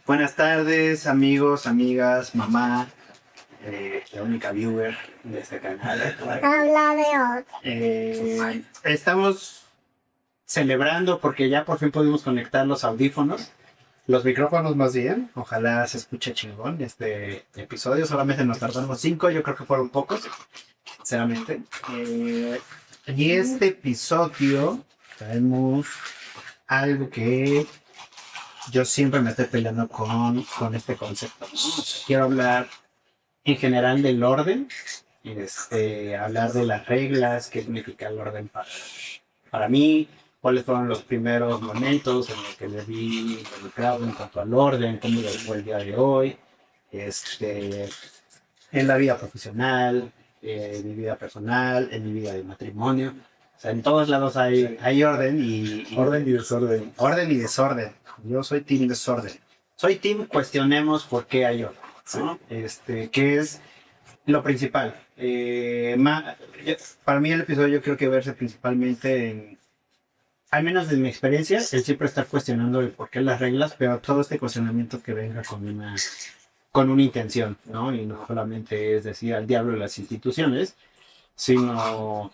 Buenas tardes, amigos, amigas, mamá, la única viewer de este canal. Habla de Estamos celebrando porque ya por fin pudimos conectar los audífonos, los micrófonos más bien. Ojalá se escuche chingón este episodio. Solamente nos tardamos 5, yo creo que fueron pocos, sinceramente. Y este episodio traemos algo que yo siempre me estoy peleando con este concepto. Quiero hablar en general del orden y hablar de las reglas, qué significa el orden para mí, cuáles fueron los primeros momentos en los que me vi involucrado en cuanto al orden, cómo lo fue el día de hoy, en la vida profesional, en mi vida personal, en mi vida de matrimonio. O sea, en todos lados hay orden y Orden y desorden. orden y desorden. Yo soy team desorden. Soy team cuestionemos por qué hay orden, ¿no? Que es lo principal. Para mí el episodio yo creo que verse principalmente en, al menos desde mi experiencia, el siempre estar cuestionando el por qué las reglas, pero todo este cuestionamiento que venga con una intención, ¿no? Y no solamente es decir al diablo las instituciones, sino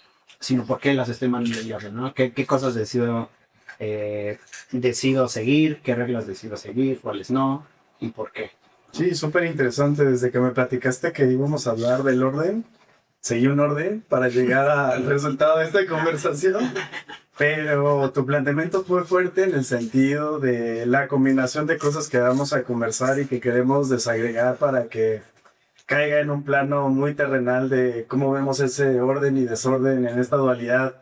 por qué las estoy mandando el diablo, ¿no? ¿Qué cosas decido seguir, qué reglas decido seguir, cuáles no y por qué? Sí, súper interesante. Desde que me platicaste que íbamos a hablar del orden, seguí un orden para llegar al resultado de esta conversación. Pero tu planteamiento fue fuerte en el sentido de la combinación de cosas que vamos a conversar y que queremos desagregar para que caiga en un plano muy terrenal de cómo vemos ese orden y desorden en esta dualidad,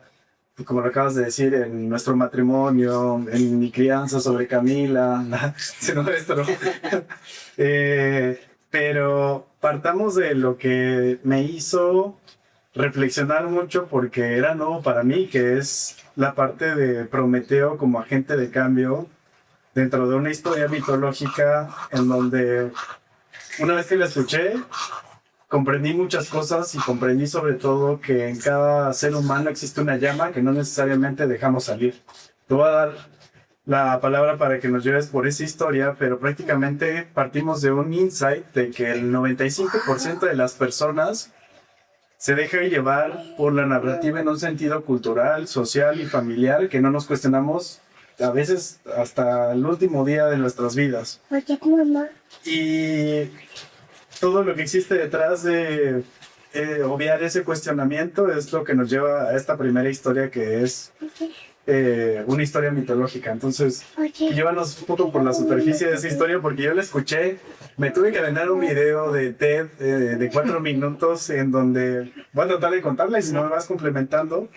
como lo acabas de decir, en nuestro matrimonio, en mi crianza sobre Camila, sino nuestro. Pero partamos de lo que me hizo reflexionar mucho porque era nuevo para mí, que es la parte de Prometeo como agente de cambio dentro de una historia mitológica en donde una vez que la escuché comprendí muchas cosas y comprendí sobre todo que en cada ser humano existe una llama que no necesariamente dejamos salir. Te voy a dar la palabra para que nos lleves por esa historia, pero prácticamente partimos de un insight de que el 95% de las personas se deja llevar por la narrativa en un sentido cultural, social y familiar que no nos cuestionamos a veces hasta el último día de nuestras vidas. Y todo lo que existe detrás de obviar ese cuestionamiento es lo que nos lleva a esta primera historia que es una historia mitológica. Entonces, llévanos un poco por la superficie de esa historia porque yo la escuché. Me tuve que aventar un video de TED de 4 minutos en donde voy a tratar de contarla y si no me vas complementando.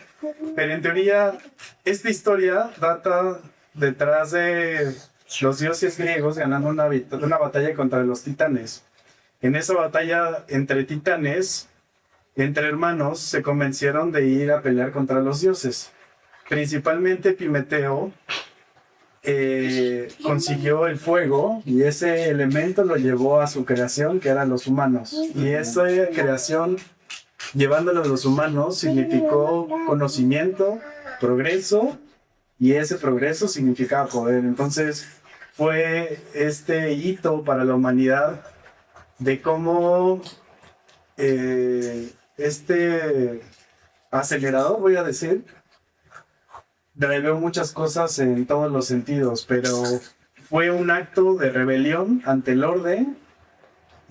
Pero en teoría, esta historia data detrás de los dioses griegos ganando una batalla contra los titanes. En esa batalla entre titanes, entre hermanos, se convencieron de ir a pelear contra los dioses. Principalmente Epimeteo consiguió el fuego y ese elemento lo llevó a su creación, que eran los humanos. Y esa creación, llevándolo a los humanos, significó conocimiento, progreso, y ese progreso significaba poder. Entonces fue este hito para la humanidad de cómo este acelerador, voy a decir, reveló muchas cosas en todos los sentidos, pero fue un acto de rebelión ante el orden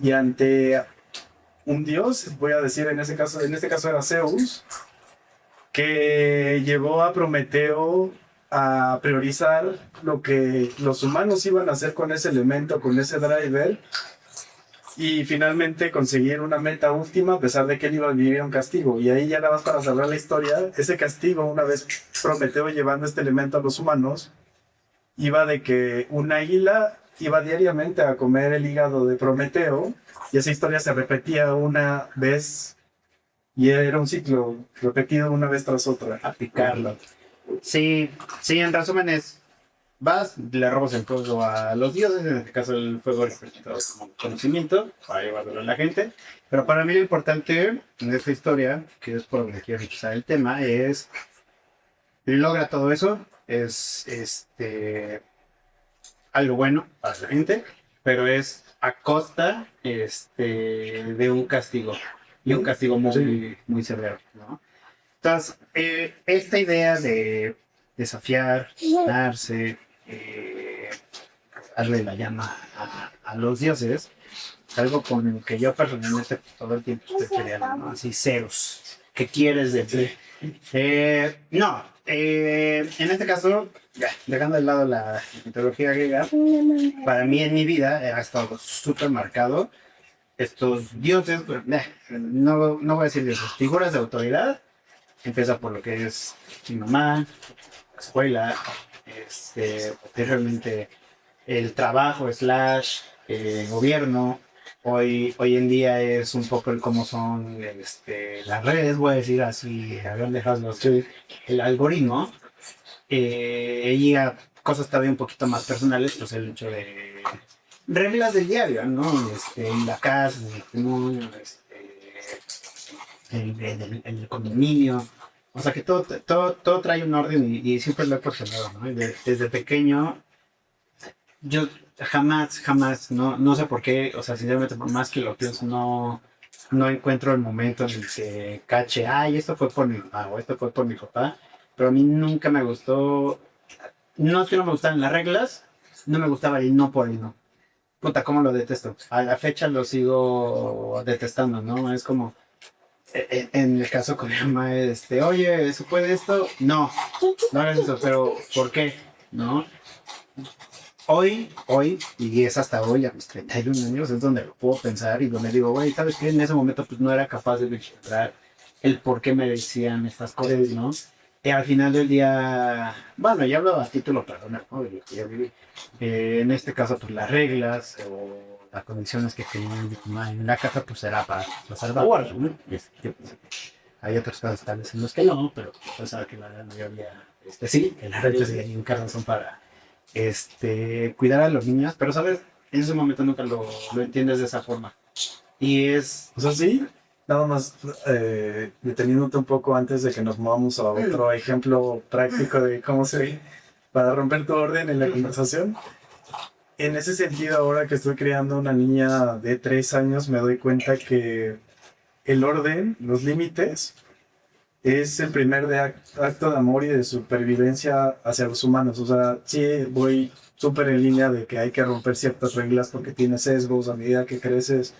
y ante un dios, voy a decir en este caso era Zeus, que llevó a Prometeo a priorizar lo que los humanos iban a hacer con ese elemento, con ese driver, y finalmente conseguir una meta última a pesar de que él iba a vivir un castigo. Y ahí ya nada más para cerrar la historia, ese castigo, una vez Prometeo llevando este elemento a los humanos, iba de que un águila iba diariamente a comer el hígado de Prometeo y esa historia se repetía una vez y era un ciclo repetido una vez tras otra. A picarlo. Sí, en resumen es, vas, le robas el fuego a los dioses, en este caso el fuego representado como conocimiento, para llevarlo a la gente. Pero para mí lo importante en esta historia, que es por donde quiero empezar el tema, es logra todo eso, es algo bueno para la gente, pero es a costa de un castigo, y un castigo muy, muy severo, ¿no? Entonces, esta idea de desafiar, darse, darle la llama a los dioses, es algo con el que yo personalmente todo el tiempo estoy peleando, ¿no? Así ceros. ¿Qué quieres de ti? No, en este caso, ya, dejando de lado la mitología griega, para mí en mi vida ha estado súper marcado estos dioses, no voy a decir dioses, figuras de autoridad. Empieza por lo que es mi mamá, la escuela, posteriormente el trabajo slash gobierno. Hoy en día es un poco el cómo son las redes, voy a decir así a grandes rasgos, el algoritmo. Y a cosas todavía un poquito más personales, pues el hecho de reglas del diario, ¿no? En la casa, en el matrimonio, el condominio. O sea que todo trae un orden y siempre lo he cuestionado, ¿no? Desde pequeño, yo jamás, no sé por qué, o sea, sinceramente, por más que lo pienso, no encuentro el momento en el que cache, ay, esto fue por mi mamá o esto fue por mi papá, pero a mí nunca me gustó, no es que no me gustaran las reglas, no me gustaba el no por el no. Puta, cómo lo detesto. A la fecha lo sigo detestando, ¿no? Es como, en el caso con mi mamá, oye, ¿se puede esto? No hagas eso, pero ¿por qué? ¿No? Hoy, y es hasta hoy, a mis 31 años, es donde lo puedo pensar y donde digo, güey, ¿sabes qué? En ese momento pues no era capaz de encontrar el por qué me decían estas cosas, ¿no? Y al final del día, bueno, ya hablo a título personal, ¿no? De lo que ya viví. En este caso, pues las reglas o las condiciones que tenía mi mamá en la casa, pues era para salvaguarda, ¿no? Hay otros casos tal vez en los que no, pero pues sabe que la gran mayoría, sí, en las reglas y en casa son para cuidar a los niños, pero sabes, en ese momento nunca lo entiendes de esa forma. Y es... O sea, sí, nada más deteniéndote un poco antes de que nos movamos a otro ejemplo práctico de cómo se ve para romper tu orden en la conversación. En ese sentido, ahora que estoy creando una niña de 3 años, me doy cuenta que el orden, los límites, es el primer acto de amor y de supervivencia hacia los humanos. O sea, sí voy súper en línea de que hay que romper ciertas reglas porque tienes sesgos a medida que creces.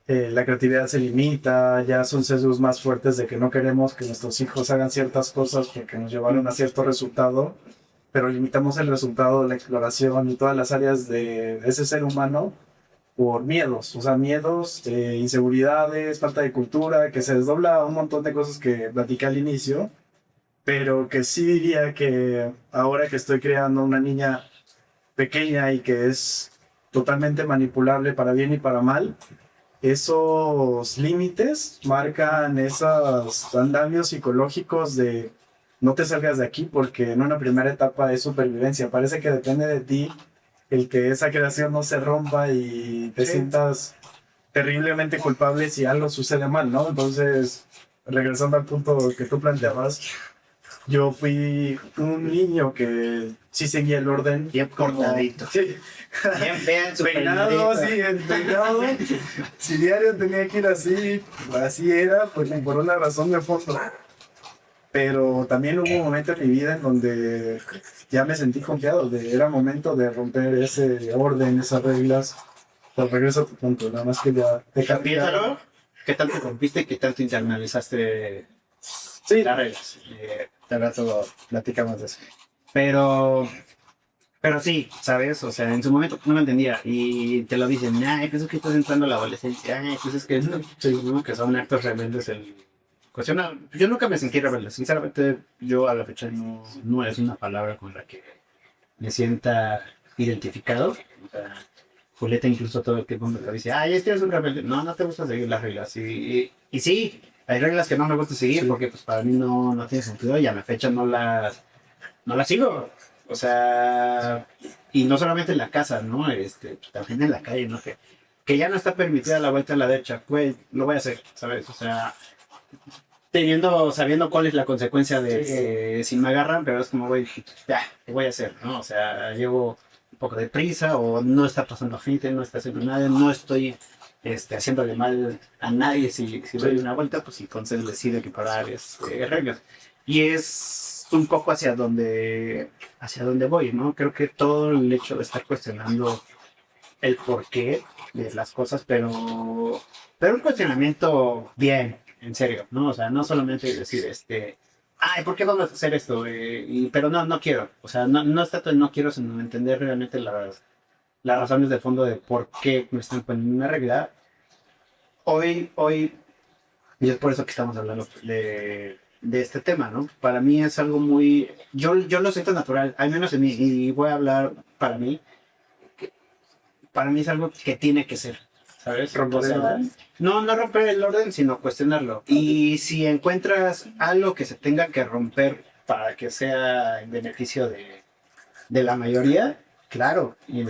La creatividad se limita, ya son sesgos más fuertes de que no queremos que nuestros hijos hagan ciertas cosas porque nos llevaron a cierto resultado, pero limitamos el resultado de la exploración y todas las áreas de ese ser humano por miedos, o sea, miedos, inseguridades, falta de cultura, que se desdobla a un montón de cosas que platicé al inicio, pero que sí diría que ahora que estoy creando una niña pequeña y que es totalmente manipulable para bien y para mal, esos límites marcan esos andamios psicológicos de no te salgas de aquí porque en una primera etapa es supervivencia. Parece que depende de ti el que esa creación no se rompa y te sientas terriblemente culpable si algo sucede mal, ¿no? Entonces, regresando al punto que tú planteabas, yo fui un niño que sí seguía el orden. Bien cortadito. Sí. Bien su Peinado, sí, peinado. Si diario tenía que ir así era, pues por una razón de fondo. Pero también hubo un momento en mi vida en donde ya me sentí confiado, era momento de romper ese orden, esas reglas. Pues regreso a tu punto, nada más que ya dejar. Piénsalo, ¿qué tanto rompiste y qué tanto internalizaste las reglas? De rato platicamos de eso. Pero sí, ¿sabes? O sea, en su momento no lo entendía y te lo dicen, ay, pues es que estás entrando a la adolescencia, ay, pues es que esto, ¿no? Que son actos rebeldes el cuestiona. Yo nunca me sentí rebelde, sinceramente, yo a la fecha no es una palabra con la que me sienta identificado. O sea, Julieta incluso todo el tiempo me dice, ay, es un rebelde. No te gusta seguir las reglas. Y sí, hay reglas que no me gusta seguir porque pues para mí no tiene sentido y a la fecha no las sigo. O sea, y no solamente en la casa, ¿no? También en la calle, ¿no? Que ya no está permitida la vuelta a la derecha, pues lo voy a hacer, ¿sabes? O sea, sabiendo cuál es la consecuencia de si me agarran, pero es como, güey, ya, ¿qué voy a hacer, no? O sea, llevo poco de prisa o no está pasando gente, no está haciendo nada, no estoy haciéndole mal a nadie si doy una vuelta, pues entonces decide que parar reglas. Y es un poco hacia donde voy, ¿no? Creo que todo el hecho de estar cuestionando el porqué de las cosas, pero un cuestionamiento bien, en serio, ¿no? O sea, no solamente decir, ay, ¿por qué vamos a hacer esto? Pero no quiero. O sea, no es tanto el no quiero, sino entender realmente las razones de fondo de por qué me están poniendo una regla. Hoy, y es por eso que estamos hablando de este tema, ¿no? Para mí es algo muy... Yo lo siento natural, al menos en mí, y voy a hablar para mí es algo que tiene que ser, ¿sabes? Romper el orden. No romper el orden, sino cuestionarlo. Y si encuentras algo que se tenga que romper para que sea en beneficio de la mayoría, claro, y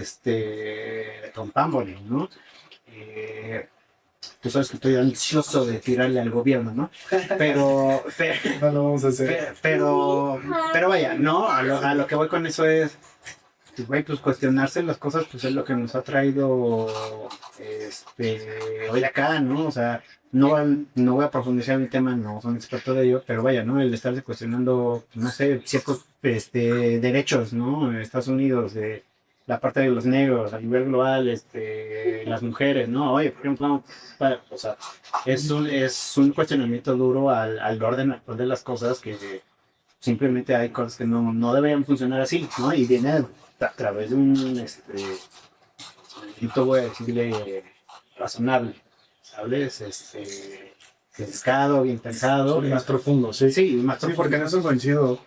rompámosle, ¿no? Tú sabes que estoy ansioso de tirarle al gobierno, ¿no? Pero No lo vamos a hacer. pero vaya, ¿no? A lo que voy con eso es, güey, pues cuestionarse las cosas, pues es lo que nos ha traído hoy acá, ¿no? O sea, no voy a profundizar en el tema, no soy experto de ello, pero vaya, ¿no? El estarse cuestionando, no sé, ciertos derechos, ¿no? En Estados Unidos, de la parte de los negros a nivel global, las mujeres, ¿no? Oye, por ejemplo, o sea, es un cuestionamiento duro al orden actual de las cosas que simplemente hay cosas que no deberían funcionar así, ¿no? Y viene a través de un, voy a decirle, razonable, ¿sabes? Pescado, bien pensado. Más profundo, sí. Sí, más Sí, profundo. porque en eso coincido.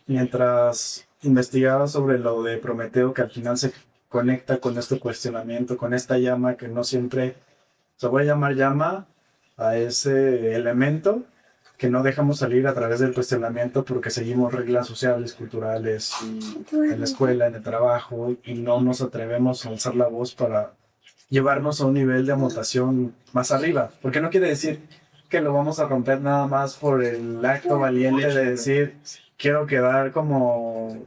Mientras investigaba sobre lo de Prometeo, que al final se conecta con este cuestionamiento, con esta llama que no siempre, se voy a llamar llama a ese elemento que no dejamos salir a través del cuestionamiento porque seguimos reglas sociales, culturales, en la escuela, en el trabajo, y no nos atrevemos a alzar la voz para llevarnos a un nivel de mutación más arriba. Porque no quiere decir que lo vamos a romper nada más por el acto valiente de decir, quiero quedar como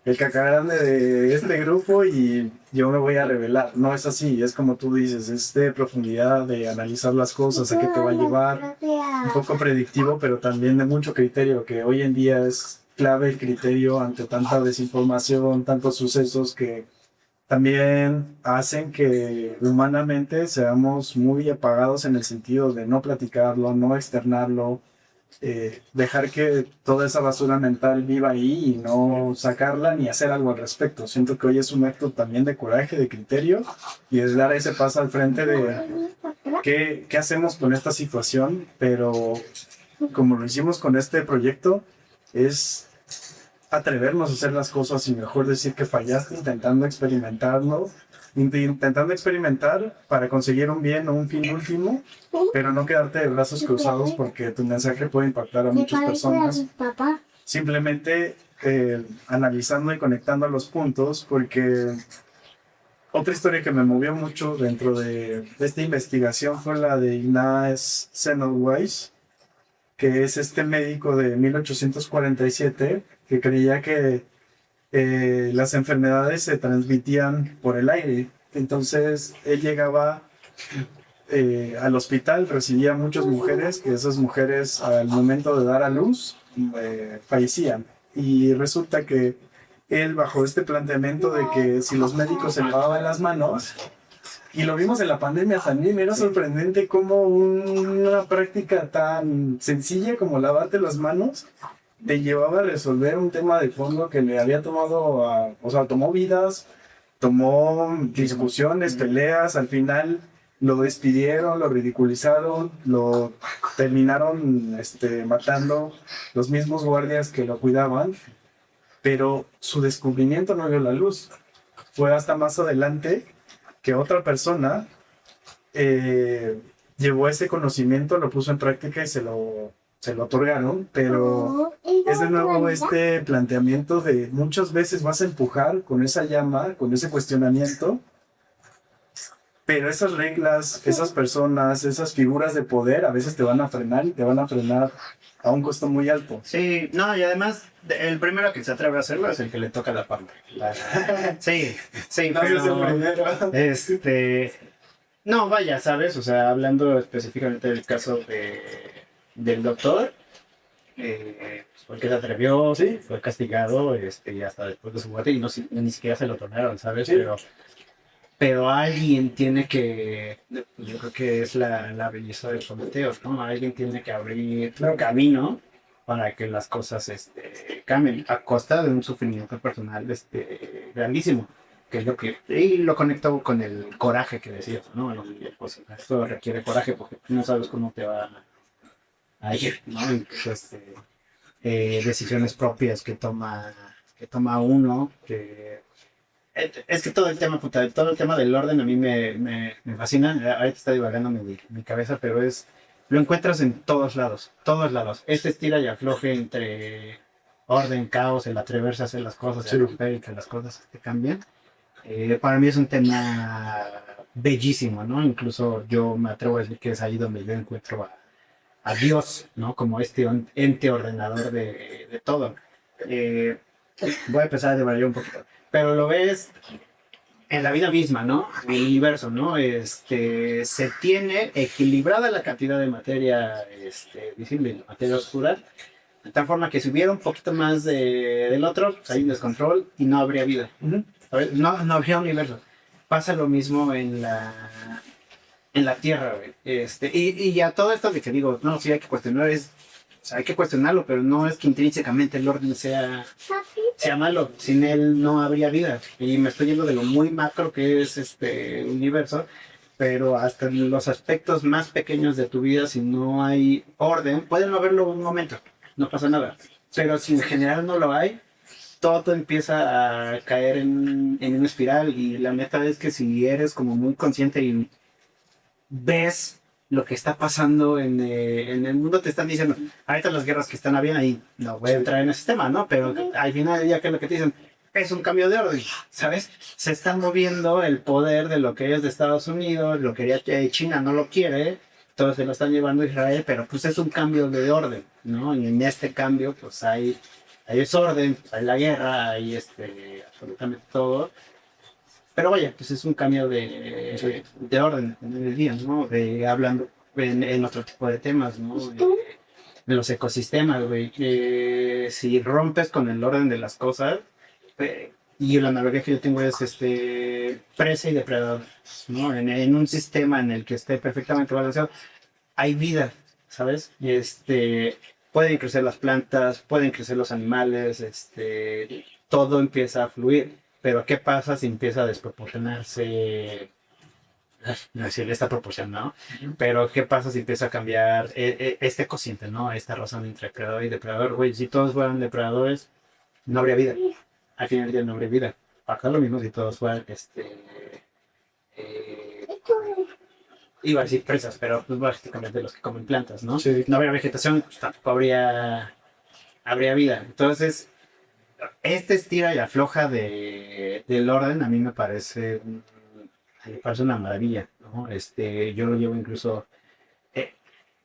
el caca grande de este grupo y yo me voy a revelar. No es así, es como tú dices, es de profundidad, de analizar las cosas, a qué te va a llevar, un poco predictivo, pero también de mucho criterio, que hoy en día es clave el criterio ante tanta desinformación, tantos sucesos que también hacen que humanamente seamos muy apagados en el sentido de no platicarlo, no externarlo, dejar que toda esa basura mental viva ahí y no sacarla ni hacer algo al respecto. Siento que hoy es un acto también de coraje, de criterio y de dar ese paso al frente de qué hacemos con esta situación, pero como lo hicimos con este proyecto, es atrevernos a hacer las cosas y mejor decir que fallaste intentando experimentarlo, intentando experimentar para conseguir un bien o un fin último, pero no quedarte de brazos cruzados porque tu mensaje puede impactar a muchas personas. Simplemente analizando y conectando los puntos, porque otra historia que me movió mucho dentro de esta investigación fue la de Ignaz Semmelweis, que es este médico de 1847 que creía que las enfermedades se transmitían por el aire. Entonces él llegaba al hospital, recibía muchas mujeres, que esas mujeres al momento de dar a luz fallecían. Y resulta que él, bajo este planteamiento de que si los médicos se lavaban las manos, y lo vimos en la pandemia también, era sorprendente cómo una práctica tan sencilla como lavarte las manos te llevaba a resolver un tema de fondo que le había tomado, tomó vidas, tomó discusiones, peleas, al final lo despidieron, lo ridiculizaron, lo terminaron matando los mismos guardias que lo cuidaban, pero su descubrimiento no vio la luz. Fue hasta más adelante que otra persona llevó ese conocimiento, lo puso en práctica y se lo otorgaron, pero es de nuevo este planteamiento de muchas veces vas a empujar con esa llama, con ese cuestionamiento, Pero esas reglas, esas personas, esas figuras de poder a veces te van a frenar y te van a frenar a un costo muy alto. Sí, no, y además, el primero que se atreve a hacerlo es el que le toca la parte. Sí, sí, No eres el primero. No, vaya, ¿sabes? O sea, hablando específicamente del caso del doctor, fue el que se atrevió, Sí. fue castigado, y hasta después de su muerte, y no, ni siquiera se lo otorgaron, ¿sabes? Sí. Pero alguien tiene que, yo creo que es la belleza del Prometeo, ¿no? Alguien tiene que abrir camino para que las cosas cambien, a costa de un sufrimiento personal grandísimo, que es lo que, y lo conecto con el coraje que decías, ¿no? Pues, esto requiere coraje porque tú no sabes cómo te va a ir, ¿no? Entonces, decisiones propias que toma uno, es que todo el tema, puta, todo el tema del orden a mí me fascina. Ahorita está divagando mi cabeza, pero lo encuentras en todos lados, todos lados. Estira y afloje entre orden, caos, el atreverse a hacer las cosas, Sí. el romper y que las cosas te cambien. Para mí es un tema bellísimo, ¿no? Incluso yo me atrevo a decir que es ahí donde yo encuentro a Dios, ¿no? Como este ente ordenador de todo. Voy a empezar a devaluar un poquito. Pero lo ves en la vida misma, ¿no? En el universo, ¿no? Se tiene equilibrada la cantidad de materia visible, materia oscura, de tal forma que si hubiera un poquito más del otro, pues hay un descontrol y no habría vida. ¿Sabes? No habría universo. Pasa lo mismo en la Tierra, güey. Y a todo esto de que digo, no, sí hay que cuestionar, o sea, hay que cuestionarlo, pero no es que intrínsecamente el orden sea malo. Sin él no habría vida. Y me estoy yendo de lo muy macro que es este universo, pero hasta en los aspectos más pequeños de tu vida, si no hay orden, puede no haberlo un momento, no pasa nada. Pero si en general no lo hay, todo empieza a caer en una espiral. Y la neta es que si eres como muy consciente y ves lo que está pasando en el mundo, te están diciendo, ahorita las guerras que están habiendo ahí, no voy a entrar en ese tema, ¿no? Pero al final del día, ¿qué es lo que te dicen? Es un cambio de orden, ¿sabes? Se está moviendo el poder de lo que es de Estados Unidos, lo que China no lo quiere, todos se lo están llevando a Israel, pero pues es un cambio de orden, ¿no? Y en este cambio, pues hay desorden, pues hay la guerra, hay absolutamente todo. Pero vaya, pues es un cambio de orden en el día, ¿no? Hablando en otro tipo de temas, ¿no? De los ecosistemas, güey. Si rompes con el orden de las cosas, y la analogía que yo tengo es presa y depredador, ¿no? En un sistema en el que esté perfectamente balanceado, hay vida, ¿sabes? Pueden crecer las plantas, pueden crecer los animales, todo empieza a fluir. Pero ¿qué pasa si empieza a desproporcionarse? No decir esta proporción, ¿no? Pero ¿qué pasa si empieza a cambiar este cociente, ¿no? Esta razón entre creador y depredador. Güey, si todos fueran depredadores, no habría vida. Al final del día no habría vida. Acá lo mismo si todos fueran, iba a decir presas, pero pues básicamente los que comen plantas, ¿no? Sí. No habría vegetación, pues tampoco habría vida. Entonces, estira y afloja del orden a mí me parece una maravilla, ¿no? Yo lo llevo incluso,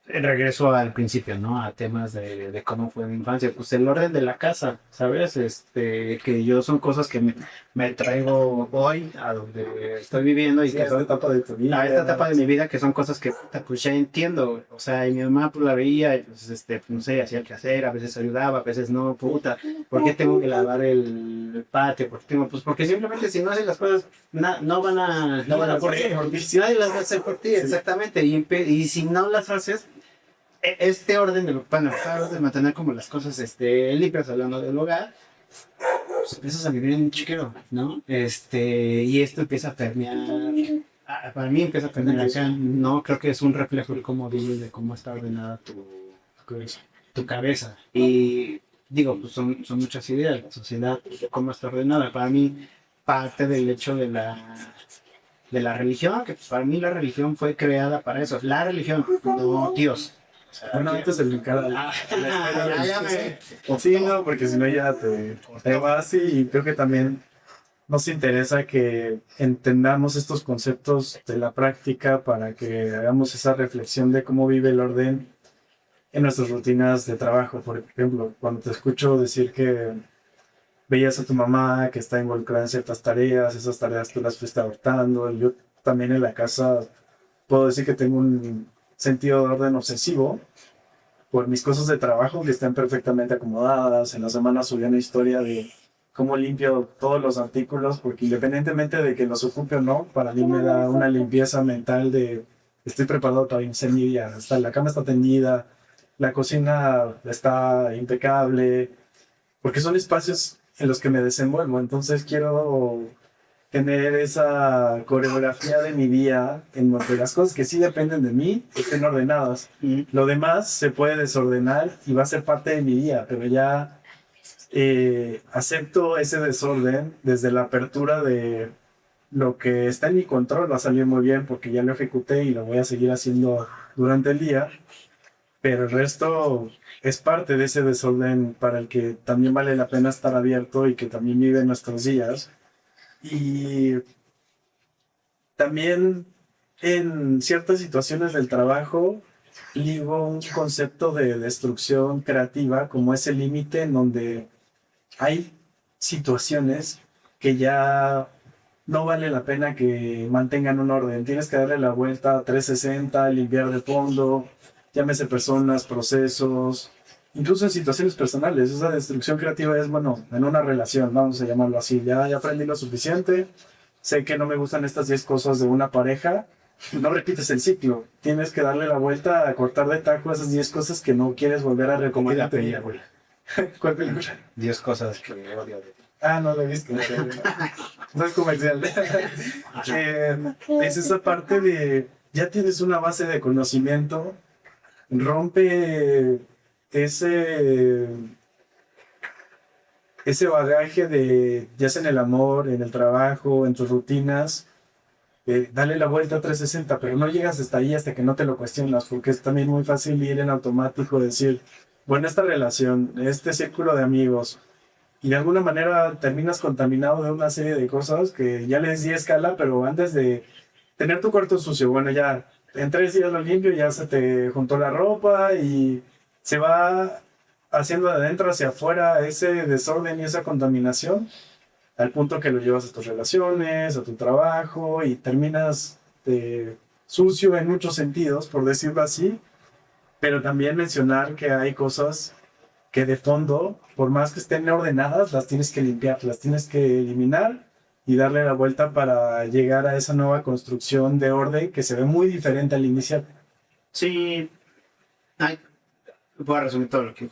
regreso al principio, ¿no? A temas de cómo fue mi infancia. Pues el orden de la casa, ¿sabes? Que yo son cosas que me traigo hoy a donde estoy viviendo y Sí, que a esta son etapa de tu vida. a esta etapa de mi vida, que son cosas que puta, pues ya entiendo. O sea, y mi mamá pues la veía y pues no sé, hacía el quehacer, a veces ayudaba, a veces no, puta. ¿Por qué tengo que lavar el patio? Pues porque simplemente si no haces las cosas, no van a ocurrir. Si nadie las va a hacer por ti, exactamente. Y si no las haces, este orden de de mantener como las cosas limpias, hablando del hogar, pues empiezas a vivir en un chiquero, ¿no? Y esto empieza a permear. Para mí empieza a permear acá, ¿no? Creo que es un reflejo de cómo vives, de cómo está ordenada tu cabeza. Y digo, pues son muchas ideas, la sociedad, de cómo está ordenada. Para mí, parte del hecho de la religión, que para mí la religión fue creada para eso. La religión, no Dios. O sea, Bueno, antes de brincar a la ya me... Sí, no, porque si no ya te vas y creo que también nos interesa que entendamos estos conceptos de la práctica para que hagamos esa reflexión de cómo vive el orden en nuestras rutinas de trabajo. Por ejemplo, cuando te escucho decir que veías a tu mamá que está involucrada en ciertas tareas, esas tareas tú las fuiste adoptando. Yo también en la casa puedo decir que tengo un sentido de orden obsesivo por mis cosas de trabajo que están perfectamente acomodadas. En la semana subí una historia de cómo limpio todos los artículos, porque independientemente de que los ocupe o no, para mí me da una limpieza mental de estoy preparado para iniciar mi día. Hasta la cama está tendida, la cocina está impecable, porque son espacios en los que me desenvuelvo. Entonces quiero tener esa coreografía de mi día en donde las cosas que sí dependen de mí estén ordenadas. Lo demás se puede desordenar y va a ser parte de mi día, pero ya acepto ese desorden desde la apertura de lo que está en mi control. Va a salir muy bien porque ya lo ejecuté y lo voy a seguir haciendo durante el día, pero el resto es parte de ese desorden para el que también vale la pena estar abierto y que también vive en nuestros días. Y también en ciertas situaciones del trabajo ligo un concepto de destrucción creativa como ese límite en donde hay situaciones que ya no vale la pena que mantengan un orden. Tienes que darle la vuelta a 360, limpiar de fondo, llámese personas, procesos, incluso en situaciones personales. Esa destrucción creativa es, bueno, en una relación, vamos a llamarlo así. Ya aprendí lo suficiente, sé que no me gustan estas 10 cosas de una pareja. No repites el ciclo. Tienes que darle la vuelta a cortar de taco esas 10 cosas que no quieres volver a repetir. La película. ¿Cuál película? 10 cosas que odio de ti. Ah, no lo he visto. No es comercial. Es esa parte de ya tienes una base de conocimiento, rompe ese bagaje de ya sea en el amor, en el trabajo, en tus rutinas. Dale la vuelta a 360, pero no llegas hasta ahí hasta que no te lo cuestionas, porque es también muy fácil ir en automático, decir, bueno, esta relación, este círculo de amigos, y de alguna manera terminas contaminado de una serie de cosas que ya les di escala, pero antes de tener tu cuarto sucio, bueno, ya en 3 días lo limpio, ya se te juntó la ropa y se va haciendo de adentro hacia afuera ese desorden y esa contaminación, al punto que lo llevas a tus relaciones, a tu trabajo y terminas sucio en muchos sentidos, por decirlo así, pero también mencionar que hay cosas que de fondo, por más que estén ordenadas, las tienes que limpiar, las tienes que eliminar y darle la vuelta para llegar a esa nueva construcción de orden que se ve muy diferente al inicial. Sí. Ay, voy a resumir todo lo que...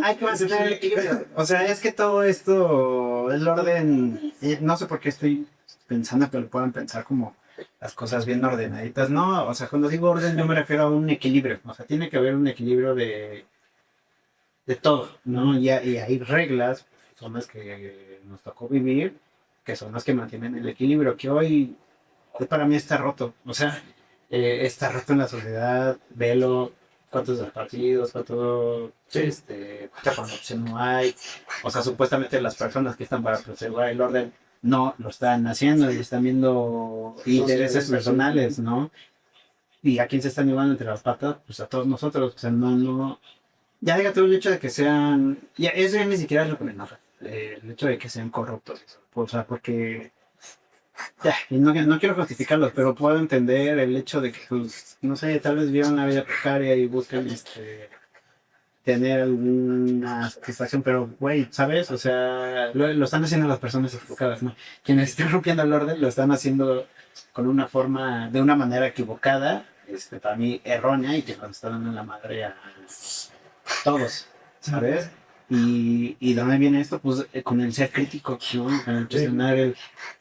Hay que mantener el equilibrio. O sea, es que todo esto, el orden, no sé por qué estoy pensando que lo puedan pensar como las cosas bien ordenaditas. No, o sea, cuando digo orden yo me refiero a un equilibrio. O sea, tiene que haber un equilibrio de todo, ¿no? Y hay reglas, son las que nos tocó vivir, que son las que mantienen el equilibrio, que hoy para mí está roto. O sea, está roto en la sociedad, velo, cuántos partidos, cuánta corrupción no hay. O sea, supuestamente las personas que están para preservar el orden no lo están haciendo y están viendo intereses personales, ¿no? ¿Y a quién se están llevando entre las patas? Pues a todos nosotros. O sea, no. Ya dígate el hecho de que sean. Ya, eso ya ni siquiera es lo que me enoja. El hecho de que sean corruptos. O sea, porque. Ya, y no quiero justificarlos, pero puedo entender el hecho de que, pues, no sé, tal vez vieron una vida precaria y buscan tener alguna satisfacción, pero, güey, ¿sabes? O sea, lo están haciendo las personas equivocadas, ¿no? Quienes están rompiendo el orden lo están haciendo con una forma, de una manera equivocada, para mí errónea, y que nos está dando en la madre a todos, ¿sabes? Y ¿de dónde viene esto? Pues con el ser crítico, ¿no? Con el cuestionar el,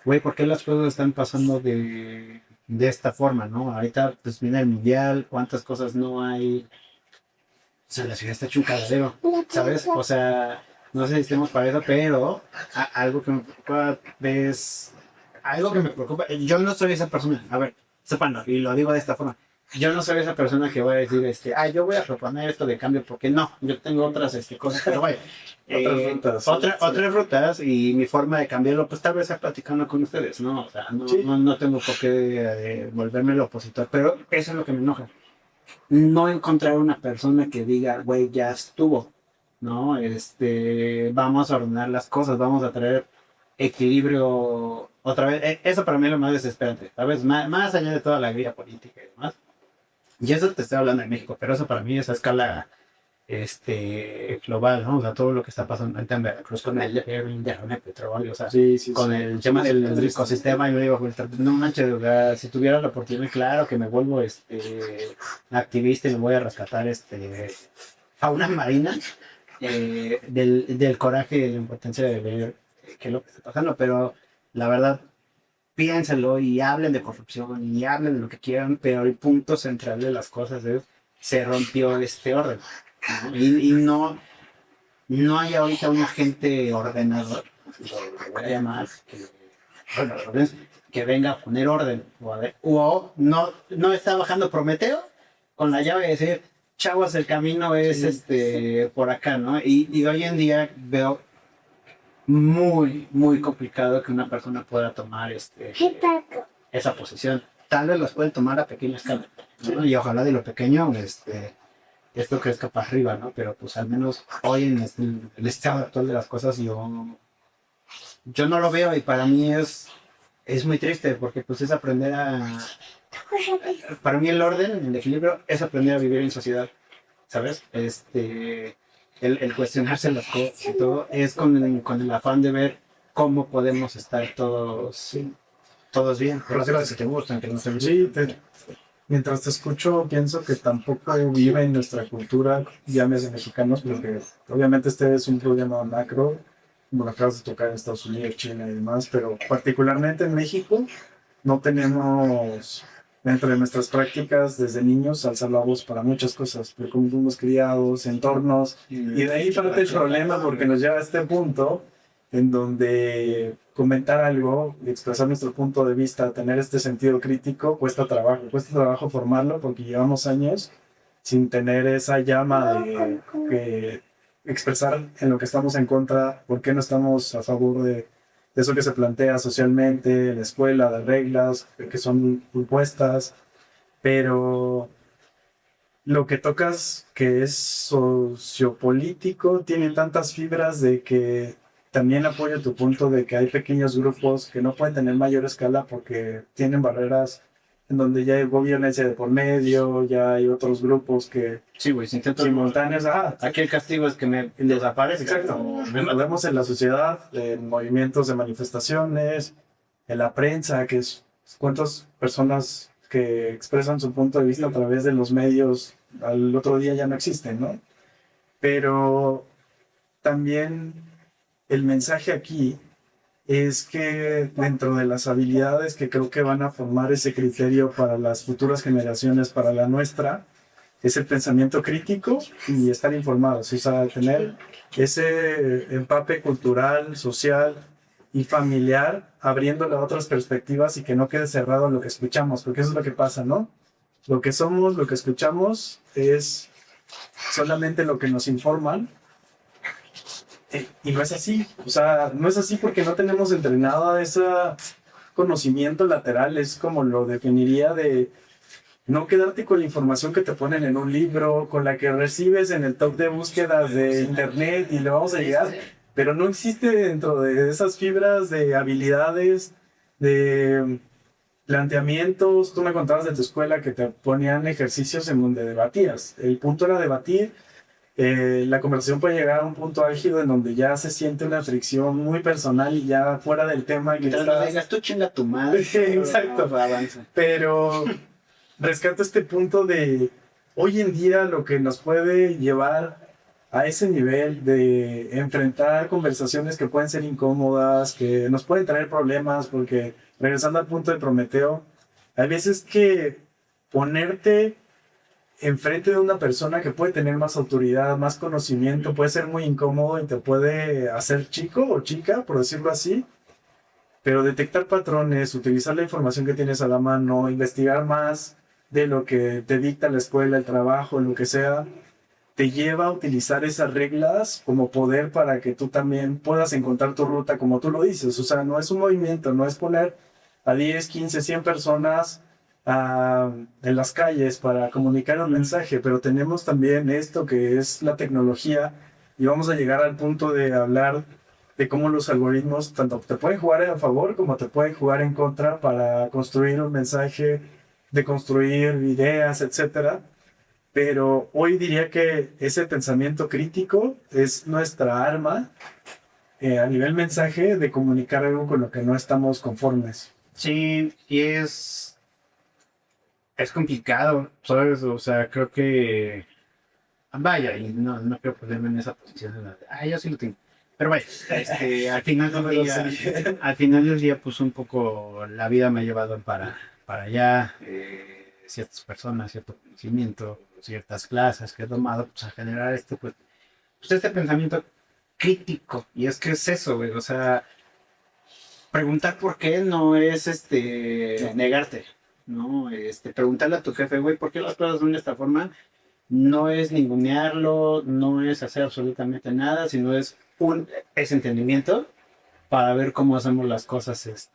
güey, ¿por qué las cosas están pasando de esta forma, ¿no? Ahorita, pues viene el mundial, ¿cuántas cosas no hay? O sea, la ciudad está hecho un cagadero, ¿sabes? O sea, no sé si estemos para eso, pero algo que me preocupa es... Algo que me preocupa... Yo no soy esa persona, a ver, sépanlo, y lo digo de esta forma. yo no soy esa persona que voy a decir, yo voy a proponer esto de cambio, porque no, yo tengo otras cosas, pero vaya, otras rutas y mi forma de cambiarlo, pues tal vez es platicando con ustedes, ¿no? O sea, Sí. no tengo por qué volverme el opositor, pero eso es lo que me enoja. No encontrar una persona que diga, güey, ya estuvo, ¿no? Vamos a ordenar las cosas, vamos a traer equilibrio otra vez. Eso para mí es lo más desesperante, ¿sabes? Más allá de toda la guía política y demás. Y eso te estoy hablando de México, pero eso para mí es a escala global, ¿no? O sea, todo lo que está pasando en Veracruz con el derrame de petróleo, o sea, Sí, sí, con sí. el tema del ecosistema, yo digo, pues, no manches, o sea, si tuviera la oportunidad, claro que me vuelvo activista y me voy a rescatar fauna marina, del coraje y de la impotencia de ver qué es lo que está pasando, pero la verdad, piénsenlo y hablen de corrupción y hablen de lo que quieran, pero el punto central de las cosas es, se rompió este orden, ¿no? Y no hay ahorita un agente ordenador, lo voy a llamar, bueno, que venga a poner orden, o no está bajando Prometeo con la llave de decir, chavos, el camino es por acá, ¿no? Y hoy en día veo muy, muy complicado que una persona pueda tomar esa posición. Tal vez las puede tomar a pequeña escala, ¿no? Y ojalá de lo pequeño esto crezca para arriba, ¿no? Pero pues al menos hoy en el estado actual de las cosas yo no lo veo y para mí es muy triste porque pues es aprender para mí el orden, el equilibrio es aprender a vivir en sociedad, ¿sabes? El cuestionarse las cosas y todo es con el afán de ver cómo podemos estar todos bien. Pero las cosas que te gustan, que no te gustan. Sí, mientras te escucho, pienso que tampoco vive en nuestra cultura, llámese mexicanos, porque obviamente este es un problema macro, como lo acabas de tocar en Estados Unidos, China y demás, pero particularmente en México no tenemos dentro de nuestras prácticas desde niños alzar la voz para muchas cosas, pero como fuimos criados, entornos, y de ahí parte el problema porque nos lleva a este punto en donde comentar algo y expresar nuestro punto de vista, tener este sentido crítico, cuesta trabajo formarlo porque llevamos años sin tener esa llama de expresar en lo que estamos en contra, por qué no estamos a favor de eso que se plantea socialmente, en la escuela, de reglas que son impuestas, pero lo que tocas, que es sociopolítico, tiene tantas fibras de que también apoyo tu punto de que hay pequeños grupos que no pueden tener mayor escala porque tienen barreras en donde ya hay violencia de por medio, ya hay otros grupos que Sí, güey, simultáneos. Aquí el castigo es que me desaparezca. Exacto. Lo vemos en la sociedad, en movimientos de manifestaciones, en la prensa, que es cuántas personas que expresan su punto de vista a través de los medios al otro día ya no existen, ¿no? Pero también el mensaje aquí es que dentro de las habilidades que creo que van a formar ese criterio para las futuras generaciones, para la nuestra, es el pensamiento crítico y estar informados, o sea, tener ese empape cultural, social y familiar, abriéndole a otras perspectivas y que no quede cerrado en lo que escuchamos, porque eso es lo que pasa, ¿no? Lo que somos, lo que escuchamos es solamente lo que nos informan. Y no es así, o sea, no es así porque no tenemos entrenado ese conocimiento lateral, es como lo definiría de no quedarte con la información que te ponen en un libro, con la que recibes en el top de búsquedas de internet y le vamos a llegar, pero no existe dentro de esas fibras de habilidades, de planteamientos. Tú me contabas de tu escuela que te ponían ejercicios en donde debatías. El punto era debatir. La conversación puede llegar a un punto álgido en donde ya se siente una fricción muy personal y ya fuera del tema. Mientras no digas, tú chinga tu madre. Exacto. Avanza. Pero rescato este punto de hoy en día lo que nos puede llevar a ese nivel de enfrentar conversaciones que pueden ser incómodas, que nos pueden traer problemas, porque regresando al punto de Prometeo, hay veces que ponerte enfrente de una persona que puede tener más autoridad, más conocimiento, puede ser muy incómodo y te puede hacer chico o chica, por decirlo así, pero detectar patrones, utilizar la información que tienes a la mano, investigar más, de lo que te dicta la escuela, el trabajo, lo que sea, te lleva a utilizar esas reglas como poder para que tú también puedas encontrar tu ruta como tú lo dices. O sea, no es un movimiento, no es poner a 10, 15, 100 personas en las calles para comunicar un mensaje, pero tenemos también esto que es la tecnología y vamos a llegar al punto de hablar de cómo los algoritmos tanto te pueden jugar a favor como te pueden jugar en contra para construir un mensaje, de construir ideas, etcétera. Pero hoy diría que ese pensamiento crítico es nuestra arma a nivel mensaje de comunicar algo con lo que no estamos conformes. Sí, y es complicado, ¿sabes? O sea, creo que vaya, y no quiero ponerme en esa posición de yo sí lo tengo. Pero vaya, al final No del me lo día, sé. al final del día, pues un poco la vida me ha llevado para allá, ciertas personas, cierto conocimiento, ciertas clases que he tomado, pues a generar pues este pensamiento crítico. Y es que es eso, güey, o sea, preguntar por qué no es negarte, ¿no? Preguntarle a tu jefe, güey, ¿por qué las cosas son de esta forma? No es ningunearlo, no es hacer absolutamente nada, sino es entendimiento para ver cómo hacemos las cosas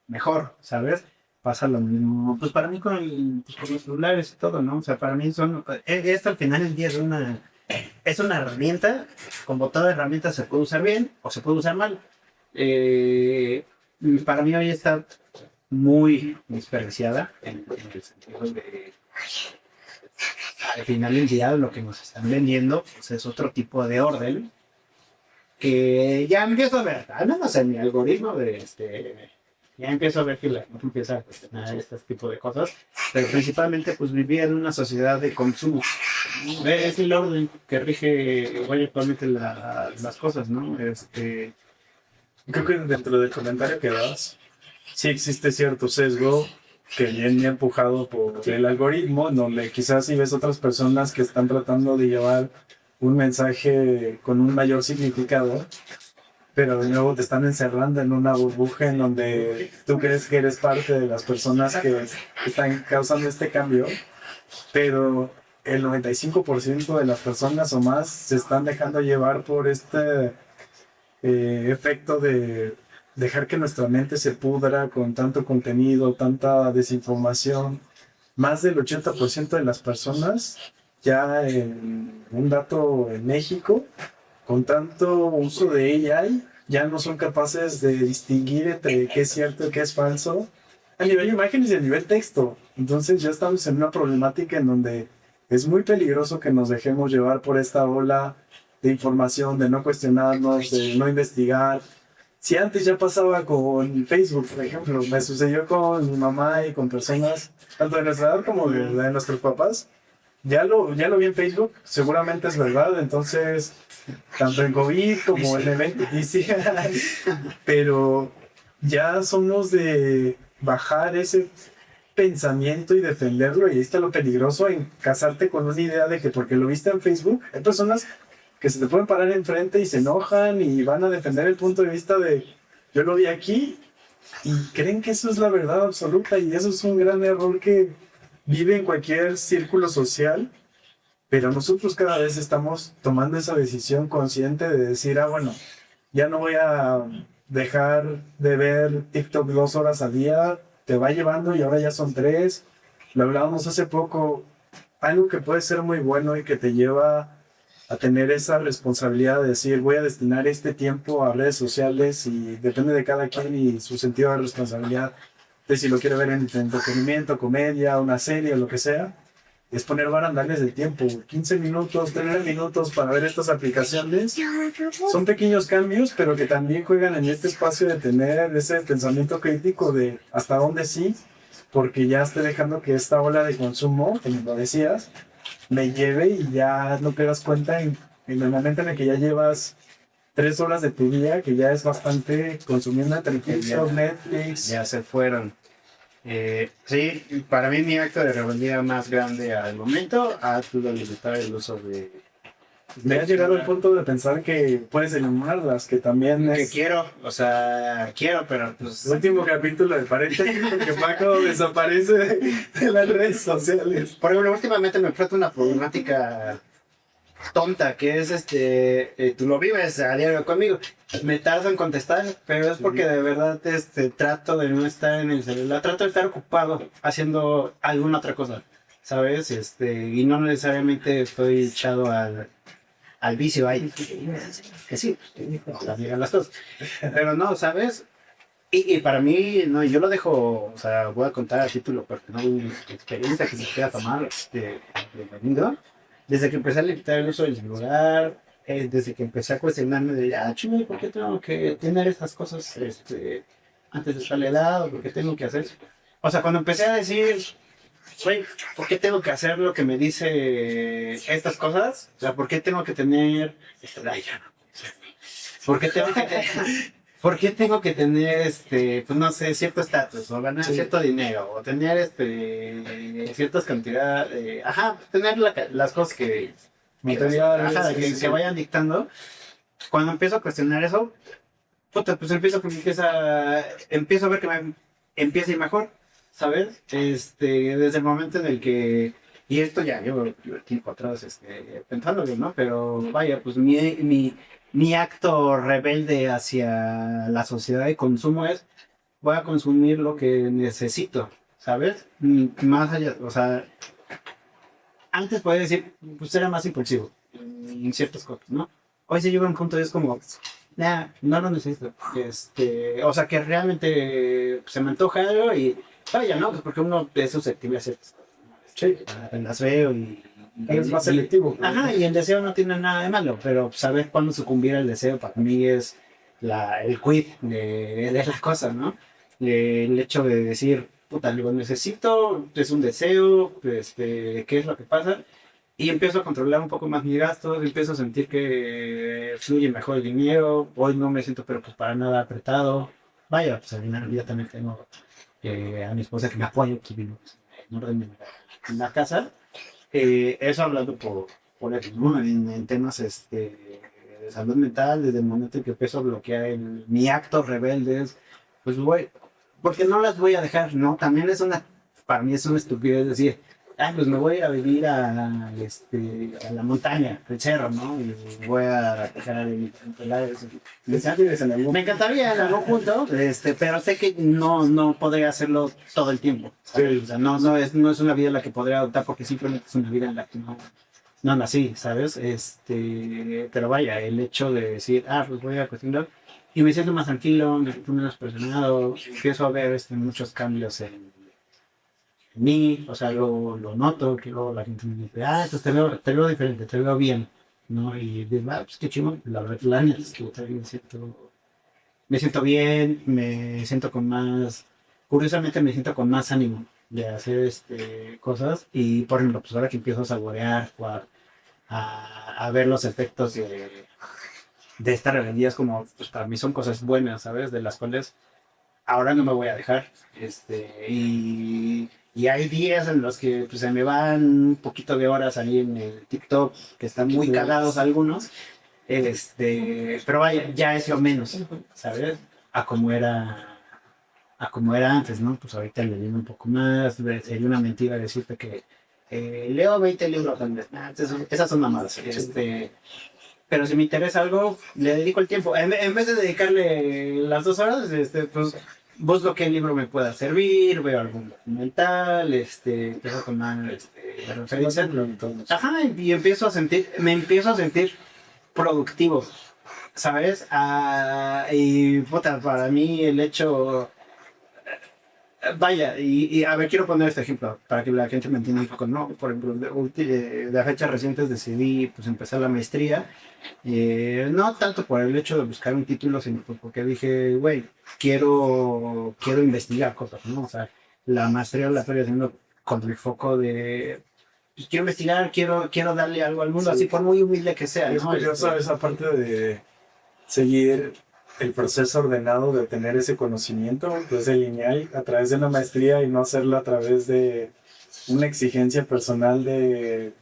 mejor, ¿sabes? Pasa lo mismo, pues para mí pues con los celulares y todo, ¿no? O sea, para mí esto al final del día es una herramienta, como toda herramienta se puede usar bien o se puede usar mal. Eh, para mí hoy está muy desperdiciada en el sentido de al final del día lo que nos están vendiendo pues, es otro tipo de orden que ya empiezo a ver, al menos en mi algoritmo ya empiezo a ver que la gente empieza a cuestionar este tipo de cosas, pero principalmente pues vivir en una sociedad de consumo. Es el orden que rige hoy actualmente las cosas, ¿no? Creo que dentro del comentario que das, sí existe cierto sesgo que viene empujado por el algoritmo, en donde quizás si ves otras personas que están tratando de llevar un mensaje con un mayor significado, pero de nuevo te están encerrando en una burbuja en donde tú crees que eres parte de las personas que están causando este cambio, pero el 95% de las personas o más se están dejando llevar por este efecto de dejar que nuestra mente se pudra con tanto contenido, tanta desinformación. Más del 80% de las personas, ya en un dato en México, con tanto uso de AI, ya no son capaces de distinguir entre qué es cierto y qué es falso a nivel imágenes y a nivel texto. Entonces ya estamos en una problemática en donde es muy peligroso que nos dejemos llevar por esta ola de información, de no cuestionarnos, de no investigar. Si antes ya pasaba con Facebook, por ejemplo, me sucedió con mi mamá y con personas, tanto de nuestra edad como de nuestros papás, ya lo vi en Facebook, seguramente es verdad, entonces, tanto en COVID como en eventos, y sí, pero ya somos de bajar ese pensamiento y defenderlo, y ahí está lo peligroso en casarte con una idea de que porque lo viste en Facebook, hay personas que se te pueden parar enfrente y se enojan y van a defender el punto de vista de yo lo vi aquí y creen que eso es la verdad absoluta y eso es un gran error que vive en cualquier círculo social, pero nosotros cada vez estamos tomando esa decisión consciente de decir, bueno, ya no voy a dejar de ver TikTok 2 horas al día, te va llevando y ahora ya son 3. Lo hablábamos hace poco, algo que puede ser muy bueno y que te lleva a tener esa responsabilidad de decir, voy a destinar este tiempo a redes sociales y depende de cada quien y su sentido de responsabilidad de si lo quiere ver en entretenimiento, comedia, una serie o lo que sea, es poner barandales de tiempo, 15 minutos, 30 minutos para ver estas aplicaciones. Son pequeños cambios, pero que también juegan en este espacio de tener ese pensamiento crítico de hasta dónde sí, porque ya estoy dejando que esta ola de consumo, como lo decías, me lleve y ya no te das cuenta en el momento en el que ya llevas 3 horas de tu día, que ya es bastante consumiendo entre Netflix. Ya se fueron. Sí, para mí mi acto de rebeldía más grande al momento ha sido limitar el uso Me ha llegado al punto de pensar que puedes eliminarlas, que también Que es quiero, o sea, quiero, pero pues... el último capítulo de paréntesis, porque Paco desaparece de las redes sociales. Por ejemplo, últimamente me enfrento a una problemática tonta, que es tú lo vives a diario conmigo. Me tardo en contestar, pero es porque de verdad trato de no estar en el celular, trato de estar ocupado haciendo alguna otra cosa, ¿sabes? Y no necesariamente estoy echado al vicio ahí. Que sí, las llegan las cosas. Pero no, ¿sabes? Y para mí, no, yo lo dejo, o sea, voy a contar a título personal, experiencia que se quiera tomar, bienvenido. Desde que empecé a limitar el uso del celular, desde que empecé a cuestionarme de, chulo, ¿por qué tengo que tener estas cosas antes de tal edad? ¿O por qué tengo que hacer? O sea, cuando empecé a decir, güey, ¿por qué tengo que hacer lo que me dice estas cosas? O sea, ¿por qué tengo que tener... ay, ya no. ¿Por qué tengo que ¿por qué tengo que tener, pues no sé, cierto estatus, o ganar cierto dinero, o tener, ciertas cantidades, tener las cosas Materiales, ajá, que vayan dictando? Cuando empiezo a cuestionar eso, puta, pues empiezo a ver que me empieza a ir mejor, ¿sabes? Desde el momento en el que, y esto ya llevo tiempo atrás, pensándolo, ¿no? Pero vaya, pues mi acto rebelde hacia la sociedad de consumo es, voy a consumir lo que necesito, ¿sabes? Más allá, o sea, antes podía decir, pues era más impulsivo en ciertas cosas, ¿no? Hoy se llega a un punto y es como, nah, no lo necesito. O sea, que realmente se me antoja algo y vaya, ¿no? Pues porque uno es susceptible a ciertas cosas. Sí, Las veo y es más selectivo. ajá, y el deseo no tiene nada de malo, pero saber cuándo sucumbir al deseo para mí es el quid de la cosa, ¿no? El hecho de decir, puta, lo necesito, es un deseo, ¿qué es lo que pasa? Y empiezo a controlar un poco más mis gastos, empiezo a sentir que fluye mejor el dinero, hoy no me siento pero pues para nada apretado. Vaya, pues al final del día también tengo a mi esposa que me apoya, que vive en orden en la casa. Eso hablando por el, ¿no? en temas de salud mental, desde el momento en que empiezo a bloquear mi acto rebeldes, pues voy, porque no las voy a dejar, ¿no? También para mí es una estupidez decir, pues me voy a vivir a la montaña, al cerro, ¿no? Y voy a dejar me encantaría en algún punto, pero sé que no podría hacerlo todo el tiempo, ¿sabes? O sea, no es una vida en la que podría adoptar porque simplemente es una vida en la que no nací, ¿sabes? Pero vaya, el hecho de decir, pues voy a cuestionar y me siento más tranquilo, me siento menos presionado, empiezo a ver muchos cambios en mí, o sea, lo noto, que luego la gente me dice, entonces te veo diferente, te veo bien, ¿no? Y digo, pues qué chingón, la verdad, la neta es que también me siento bien, me siento con más, curiosamente me siento con más ánimo de hacer cosas y por ejemplo, pues ahora que empiezo a saborear o a ver los efectos de esta rebeldía, es como, pues para mí son cosas buenas, ¿sabes? De las cuales ahora no me voy a dejar. Y hay días en los que pues, se me van un poquito de horas ahí en el TikTok, que están muy cagados algunos. Pero vaya, ya es lo menos, ¿sabes? A como era, a como era antes, ¿no? Pues ahorita leyendo un poco más, sería una mentira decirte que leo 20 libros al mes. Esas son mamadas. Pero si me interesa algo, le dedico el tiempo. En vez de dedicarle las 2 horas, pues busco qué libro me pueda servir, veo algún documental, empiezo a tomar referencias. Ajá, y me empiezo a sentir productivo, ¿sabes? Y puta, para mí el hecho... Vaya, y a ver, quiero poner este ejemplo para que la gente me entienda un poco, ¿no? Por ejemplo, de fechas recientes decidí pues empezar la maestría, no tanto por el hecho de buscar un título, sino pues, porque dije, güey, quiero investigar cosas, ¿no? O sea, la maestría la estoy haciendo con el foco de, pues, quiero investigar, quiero darle algo al mundo, Sí. así por muy humilde que sea, Es ¿no? curioso esa parte de seguir el proceso ordenado de obtener ese conocimiento, pues el lineal a través de una maestría y no hacerlo a través de una exigencia personal de...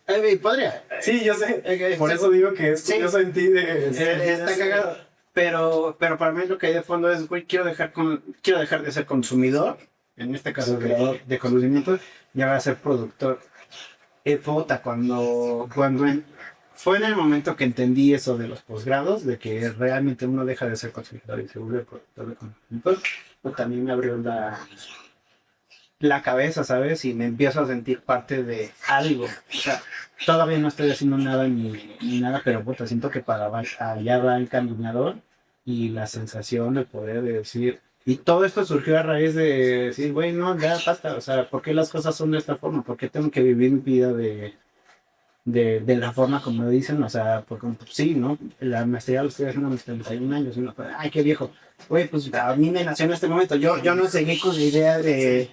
Podría. Sí, yo sé. Por eso digo que es curioso en ti de... Está cagado. Pero para mí lo que hay de fondo es, güey, quiero dejar de ser consumidor, en este caso creador de conocimiento, y ahora ser productor. Puta, fue en el momento que entendí eso de los posgrados, de que realmente uno deja de ser consumidor y se vuelve productor de conocimiento, pues también me abrió la cabeza, ¿sabes? Y me empiezo a sentir parte de algo. O sea, todavía no estoy haciendo nada ni nada, pero puta, siento que allá va el caminador y la sensación de poder decir. Y todo esto surgió a raíz de decir, güey, no, ya basta. O sea, ¿por qué las cosas son de esta forma? ¿Por qué tengo que vivir mi vida de la forma como dicen? O sea, porque pues, sí, ¿no? La maestría lo estoy haciendo a mis 31 años. Y uno, ay, qué viejo. Güey, pues a mí me nació en este momento. Yo no seguí con la idea de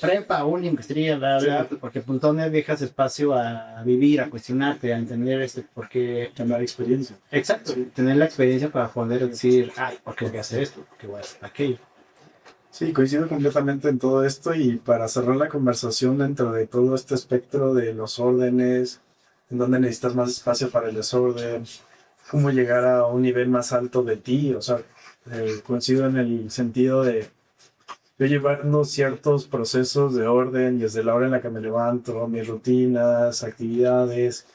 prepa, una maestría, bla, bla, porque pues donde dejas espacio a vivir, a cuestionarte, a entender por qué. Tener experiencia. Exacto, tener la experiencia para poder decir, ay, ¿por qué voy a hacer esto? ¿Por qué voy a hacer aquello? Sí, coincido completamente en todo esto y para cerrar la conversación dentro de todo este espectro de los órdenes, en donde necesitas más espacio para el desorden, cómo llegar a un nivel más alto de ti, o sea, coincido en el sentido de yo llevando ciertos procesos de orden desde la hora en la que me levanto, mis rutinas, actividades,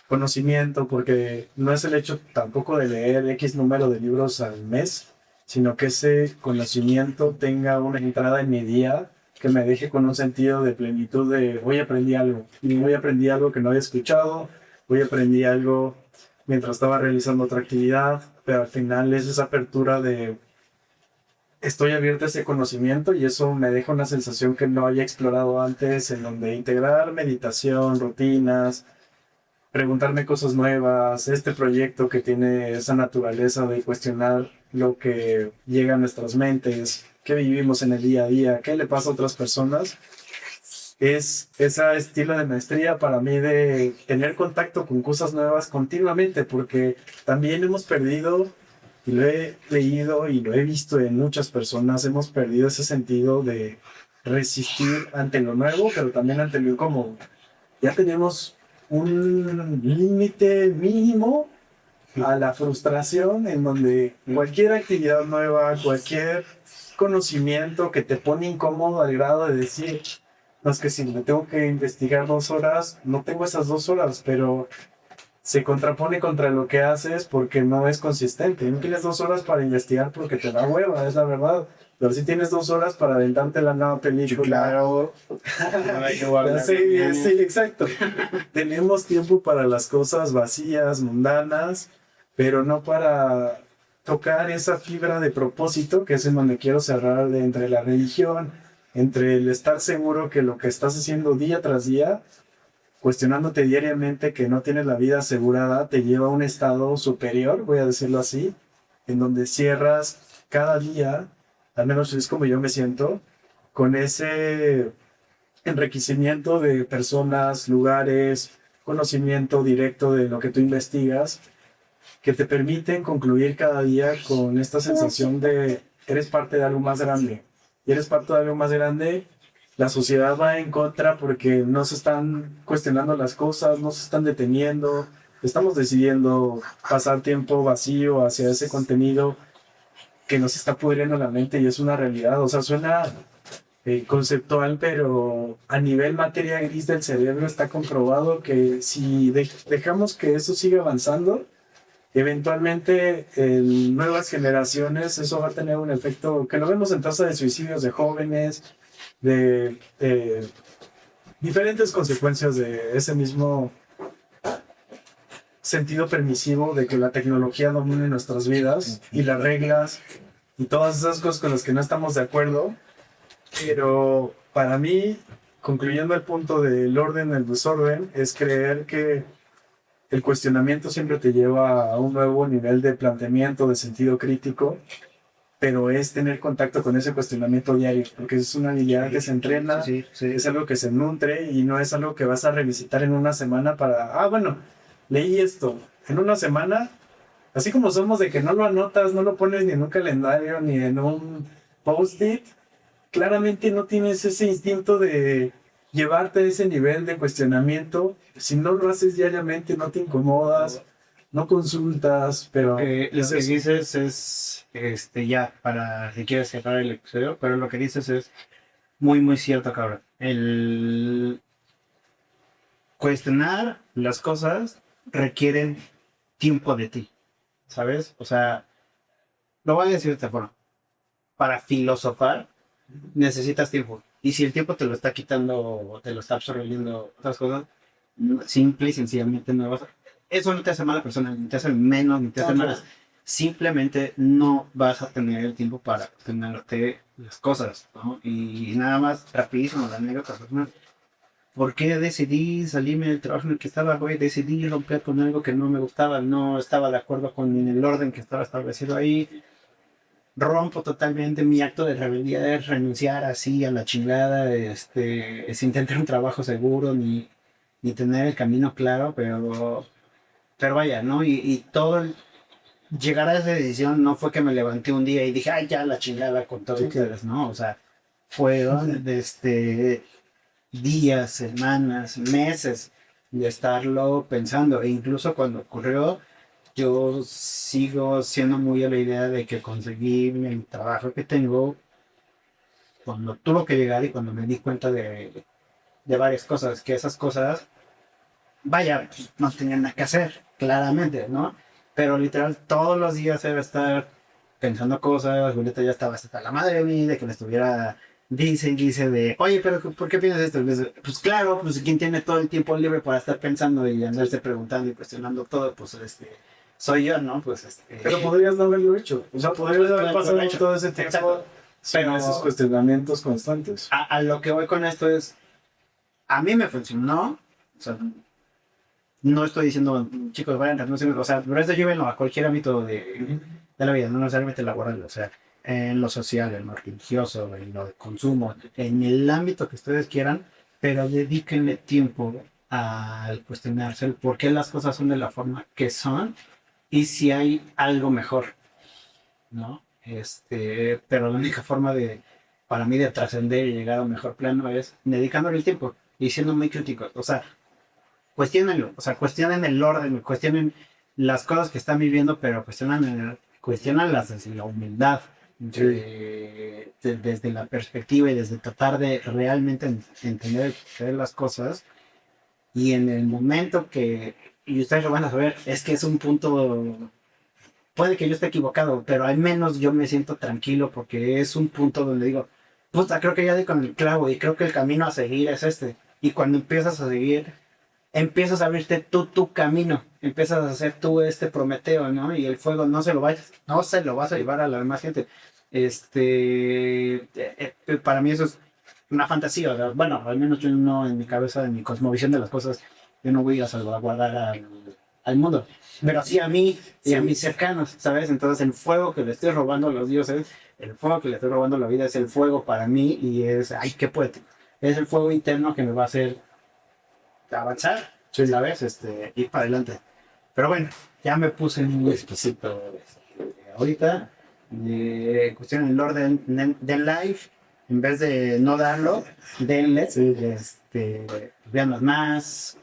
conocimiento, porque no es el hecho tampoco de leer X número de libros al mes, sino que ese conocimiento tenga una entrada en mi día que me deje con un sentido de plenitud de hoy aprendí algo, y hoy aprendí algo que no había escuchado, hoy aprendí algo mientras estaba realizando otra actividad, pero al final es esa apertura de estoy abierto a ese conocimiento y eso me deja una sensación que no había explorado antes, en donde integrar meditación, rutinas, preguntarme cosas nuevas, este proyecto que tiene esa naturaleza de cuestionar lo que llega a nuestras mentes, qué vivimos en el día a día, qué le pasa a otras personas, es ese estilo de maestría para mí de tener contacto con cosas nuevas continuamente, porque también hemos perdido, y lo he leído y lo he visto en muchas personas, hemos perdido ese sentido de resistir ante lo nuevo, pero también ante lo incómodo. Ya tenemos un límite mínimo a la frustración en donde cualquier actividad nueva, cualquier conocimiento que te pone incómodo al grado de decir, no es que si me tengo que investigar 2 horas, no tengo esas 2 horas, pero se contrapone contra lo que haces porque no es consistente. No tienes 2 horas para investigar porque te da hueva, es la verdad. Pero si tienes 2 horas para aventarte la nueva película. Claro. Sí, sí, exacto. Tenemos tiempo para las cosas vacías, mundanas, pero no para tocar esa fibra de propósito, que es en donde quiero cerrar, de entre la religión, entre el estar seguro que lo que estás haciendo día tras día, cuestionándote diariamente que no tienes la vida asegurada, te lleva a un estado superior, voy a decirlo así, en donde cierras cada día, al menos es como yo me siento, con ese enriquecimiento de personas, lugares, conocimiento directo de lo que tú investigas, que te permiten concluir cada día con esta sensación de eres parte de algo más grande. Y eres parte de algo más grande, la sociedad va en contra porque no se están cuestionando las cosas, no se están deteniendo, estamos decidiendo pasar tiempo vacío hacia ese contenido que nos está pudriendo la mente y es una realidad. O sea, suena conceptual, pero a nivel materia gris del cerebro está comprobado que si dejamos que eso siga avanzando, eventualmente en nuevas generaciones eso va a tener un efecto que lo vemos en tasa de suicidios de jóvenes, de diferentes consecuencias de ese mismo sentido permisivo de que la tecnología domine nuestras vidas y las reglas y todas esas cosas con las que no estamos de acuerdo. Pero para mí, concluyendo el punto del orden, el desorden, es creer que el cuestionamiento siempre te lleva a un nuevo nivel de planteamiento, de sentido crítico, pero es tener contacto con ese cuestionamiento diario, porque es una habilidad que se entrena, es algo que se nutre y no es algo que vas a revisitar en una semana para, bueno, leí esto, en una semana, así como somos de que no lo anotas, no lo pones ni en un calendario ni en un post-it, claramente no tienes ese instinto de llevarte a ese nivel de cuestionamiento. Si no lo haces diariamente, no te incomodas, no consultas, pero Lo es que eso. dices es, ya, para si quieres cerrar el episodio, pero lo que dices es muy, muy cierto, cabrón. El cuestionar las cosas requieren tiempo de ti, ¿sabes? O sea, lo voy a decir de esta forma. Para filosofar necesitas tiempo. Y si el tiempo te lo está quitando o te lo está absorbiendo otras cosas, simple y sencillamente no vas a... Eso no te hace mala persona, ni te hace menos, ni te hace más. Simplemente no vas a tener el tiempo para cuestionarte las cosas, ¿no? Y nada más, rapidísimo, la anécdota personal. ¿Por qué decidí salirme del trabajo en el que estaba, güey? Decidí romper con algo que no me gustaba, no estaba de acuerdo con el orden que estaba establecido ahí. Rompo totalmente mi acto de rebeldía, es renunciar así a la chingada, sin tener un trabajo seguro ni tener el camino claro, pero vaya, ¿no? Y todo llegar a esa decisión no fue que me levanté un día y dije, ay, ya la chingada con todos ustedes, ¿no? O sea, fueron días, semanas, meses de estarlo pensando. E incluso cuando ocurrió, yo sigo siendo muy a la idea de que conseguí el trabajo que tengo cuando tuvo que llegar y cuando me di cuenta de varias cosas, que esas cosas, vaya, pues, no tenían nada que hacer, claramente, ¿no? Pero literal, todos los días era estar pensando cosas. Julieta ya estaba hasta la madre de mí, de que le estuviera dice y dice de, oye, pero ¿por qué piensas esto? Pues claro, pues quien tiene todo el tiempo libre para estar pensando y andarse preguntando y cuestionando todo, pues soy yo, ¿no? Pues Pero podrías no haberlo hecho. O sea, podrías haber pasado hecho. todo ese tiempo Exacto. sin Pero esos cuestionamientos constantes. a lo que voy con esto es, a mí me funcionó, o sea, no estoy diciendo, chicos, vayan a renunciar, o sea, pero esto llévenlo a cualquier ámbito de la vida, no necesariamente laboral, o sea, en lo social, en lo religioso, en lo de consumo, en el ámbito que ustedes quieran, pero dedíquenle tiempo al cuestionarse el por qué las cosas son de la forma que son y si hay algo mejor, ¿no? Pero la única forma para mí, de trascender y llegar a un mejor plano es dedicándole el tiempo y siendo muy críticos, o sea, cuestionenlo, o sea, cuestionen el orden, cuestionen las cosas que están viviendo, pero cuestionanlas desde la humildad, Sí. desde la perspectiva y desde tratar de realmente entender las cosas. Y en el momento y ustedes lo van a saber, es que es un punto, puede que yo esté equivocado, pero al menos yo me siento tranquilo porque es un punto donde digo, puta, creo que ya di con el clavo y creo que el camino a seguir es este. Y cuando empiezas a seguir empiezas a abrirte tú tu camino, empiezas a hacer tú Prometeo, ¿no? Y el fuego no se lo vas a llevar a la demás gente. Para mí eso es una fantasía, ¿verdad? Bueno, al menos yo no en mi cabeza, en mi cosmovisión de las cosas, yo no voy a salvaguardar al mundo, pero sí a mí y a mis cercanos, ¿sabes? Entonces el fuego que le estoy robando a los dioses, el fuego que le estoy robando a la vida es el fuego para mí y ay, qué poético. Es el fuego interno que me va a hacer avanzar, Sí. ¿sabes? Ir para adelante. Pero bueno, ya me puse muy exquisito ahorita. Cuestión en el orden del live, en vez de no darlo, denle. Sí. Veanos más.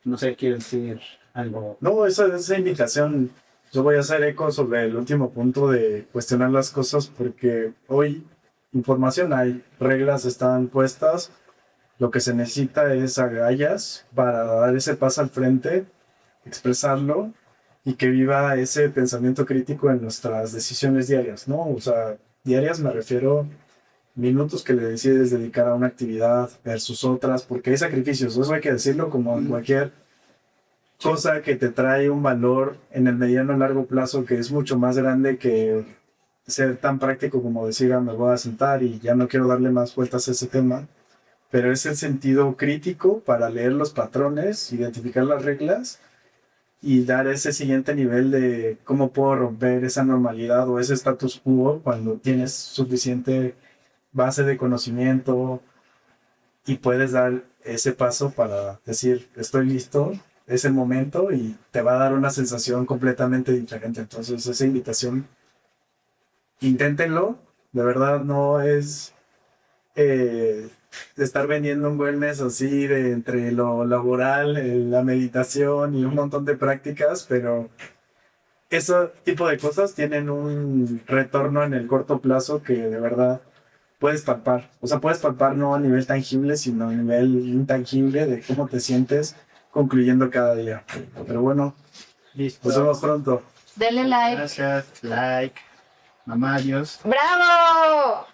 No sé, quiero decir algo. No, esa invitación, yo voy a hacer eco sobre el último punto de cuestionar las cosas porque hoy información hay, reglas están puestas, lo que se necesita es agallas para dar ese paso al frente, expresarlo y que viva ese pensamiento crítico en nuestras decisiones diarias, ¿no? O sea, diarias me refiero minutos que le decides dedicar a una actividad versus otras, porque hay sacrificios, eso hay que decirlo como en cualquier cosa que te trae un valor en el mediano o largo plazo que es mucho más grande que ser tan práctico como decir, me voy a sentar y ya no quiero darle más vueltas a ese tema, pero es el sentido crítico para leer los patrones, identificar las reglas y dar ese siguiente nivel de cómo puedo romper esa normalidad o ese status quo cuando tienes suficiente base de conocimiento y puedes dar ese paso para decir, estoy listo, es el momento y te va a dar una sensación completamente diferente. Entonces, esa invitación, inténtenlo, de verdad no es de estar vendiendo un wellness así de entre lo laboral, la meditación y un montón de prácticas, pero ese tipo de cosas tienen un retorno en el corto plazo que de verdad puedes palpar. O sea, puedes palpar no a nivel tangible, sino a nivel intangible de cómo te sientes concluyendo cada día. Pero bueno, Listo. nos vemos pronto. Denle like. Gracias. Like. Mamá, adiós. ¡Bravo!